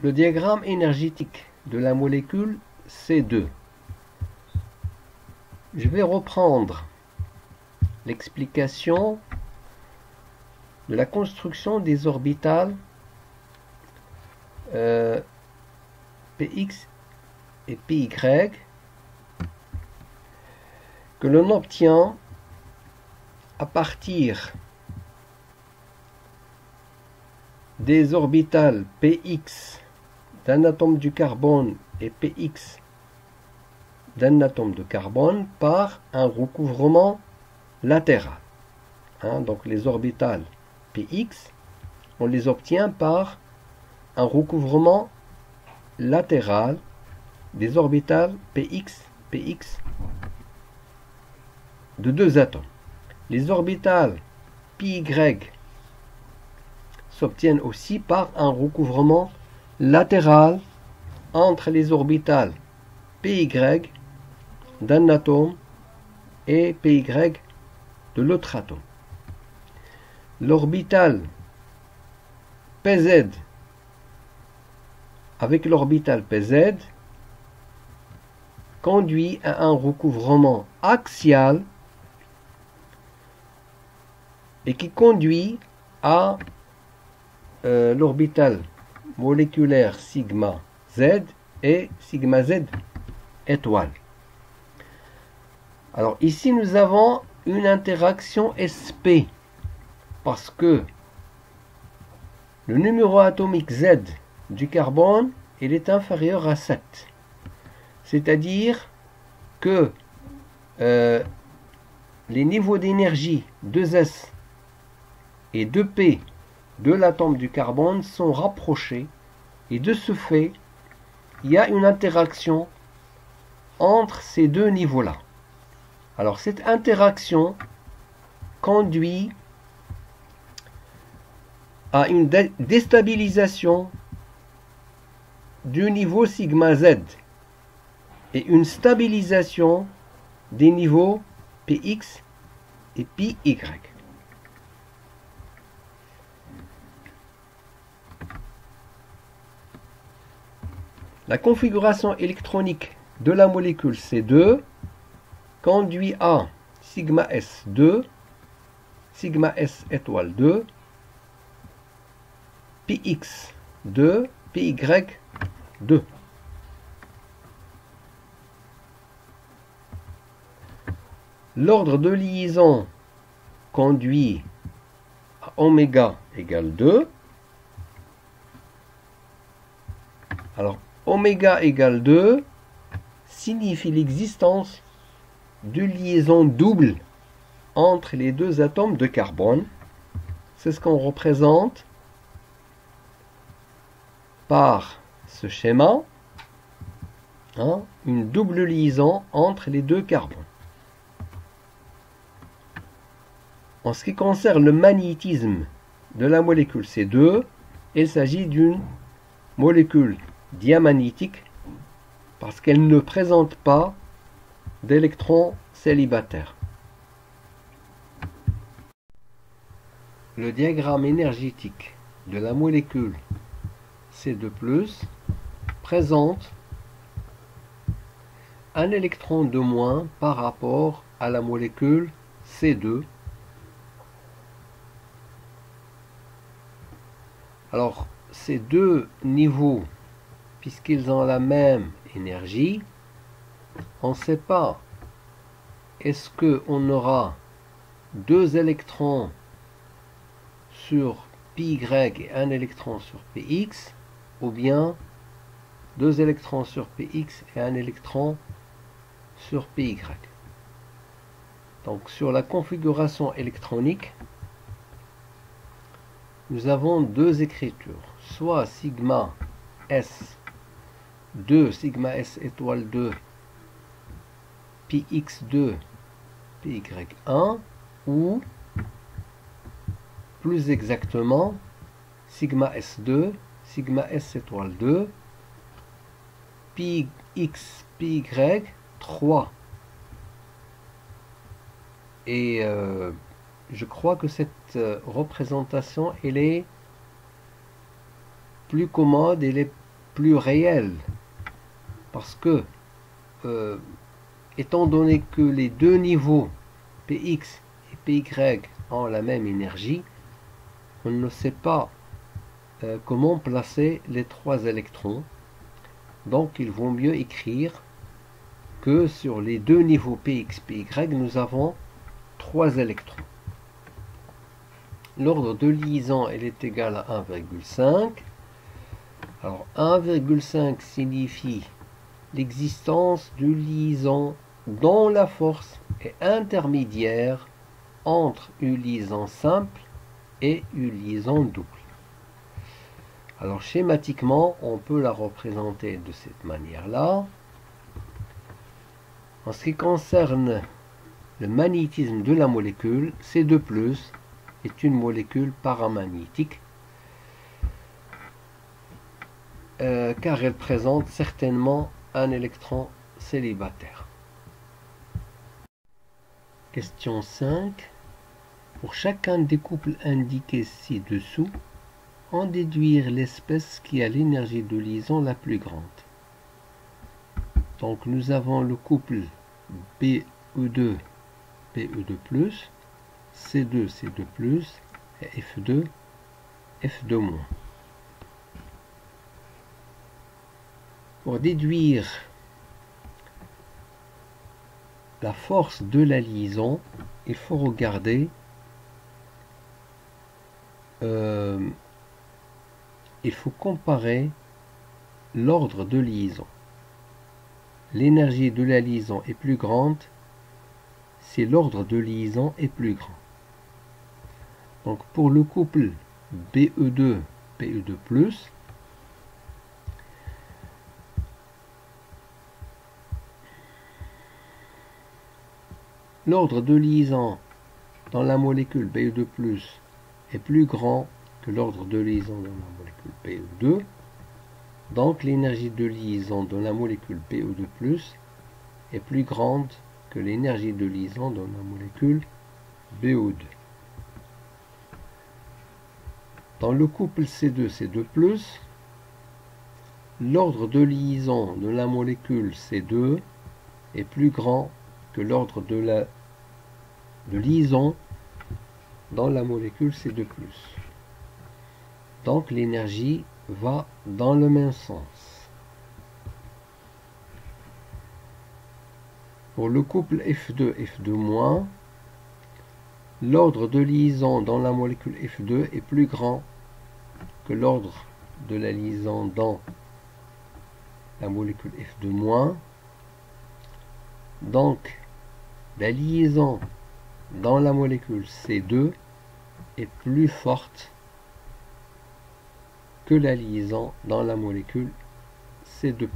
Le diagramme énergétique de la molécule C2. Je vais reprendre l'explication de la construction des orbitales Px et Py que l'on obtient à partir des orbitales Px d'un atome du carbone et Px d'un atome de carbone par un recouvrement latéral. Donc les orbitales Px, on les obtient par un recouvrement latéral des orbitales Px de deux atomes. Les orbitales Py s'obtiennent aussi par un recouvrement latéral entre les orbitales Py d'un atome et Py de l'autre atome. L'orbital Pz avec l'orbital Pz conduit à un recouvrement axial et qui conduit à l'orbital moléculaire sigma Z et sigma Z étoile. Alors ici nous avons une interaction sp parce que le numéro atomique Z du carbone il est inférieur à 7. C'est-à-dire que les niveaux d'énergie 2s et 2p de l'atome du carbone sont rapprochés et de ce fait, il y a une interaction entre ces deux niveaux-là. Alors cette interaction conduit à une déstabilisation du niveau sigma Z et une stabilisation des niveaux Px et Py. La configuration électronique de la molécule C2 conduit à sigma S2, sigma S étoile 2, Px2, Py 2. L'ordre de liaison conduit à oméga égale 2. Alors, oméga égale 2 signifie l'existence de liaison double entre les deux atomes de carbone. C'est ce qu'on représente par ce schéma, une double liaison entre les deux carbones. En ce qui concerne le magnétisme de la molécule C2, il s'agit d'une molécule diamagnétique parce qu'elle ne présente pas d'électrons célibataires. Le diagramme énergétique de la molécule C2+ présente un électron de moins par rapport à la molécule C2. Alors, ces deux niveaux, puisqu'ils ont la même énergie, on ne sait pas, est-ce qu'on aura deux électrons sur Py et un électron sur Px, ou bien deux électrons sur Px et un électron sur Py. Donc sur la configuration électronique, nous avons deux écritures, soit sigma S 2, sigma S étoile 2, Px2, Py1, ou plus exactement sigma S2, sigma S étoile 2, Px, Py 3. Et je crois que cette représentation elle est plus commode, elle est plus réel, parce que étant donné que les deux niveaux Px et Py ont la même énergie, on ne sait pas comment placer les trois électrons. Donc il vaut mieux écrire que sur les deux niveaux Px, Py, nous avons trois électrons. L'ordre de liaison elle est égal à 1,5. Alors 1,5 signifie l'existence de liaison dont la force est intermédiaire entre une liaison simple et une liaison double. Alors schématiquement, on peut la représenter de cette manière-là. En ce qui concerne le magnétisme de la molécule, C2+ est une molécule paramagnétique car elle présente certainement un électron célibataire. Question 5. Pour chacun des couples indiqués ci-dessous, en déduire l'espèce qui a l'énergie de liaison la plus grande. Donc nous avons le couple BE2, BE2+, C2, C2+, et F2, F2-. Pour déduire la force de la liaison, il faut regarder il faut comparer l'ordre de liaison. L'énergie de la liaison est plus grande si l'ordre de liaison est plus grand. Donc pour le couple BE2, BE2+, l'ordre de liaison dans la molécule BE2+ est plus grand que l'ordre de liaison dans la molécule BE2. Donc l'énergie de liaison dans la molécule BE2+ est plus grande que l'énergie de liaison dans la molécule BO2. Dans le couple C2, C2+, l'ordre de liaison de la molécule C2 est plus grand que l'ordre de liaison dans la molécule C2+. Donc l'énergie va dans le même sens. Pour le couple F2, F2-, l'ordre de liaison dans la molécule F2 est plus grand que l'ordre de la liaison dans la molécule F2-. Donc la liaison dans la molécule C2 est plus forte que la liaison dans la molécule C2+.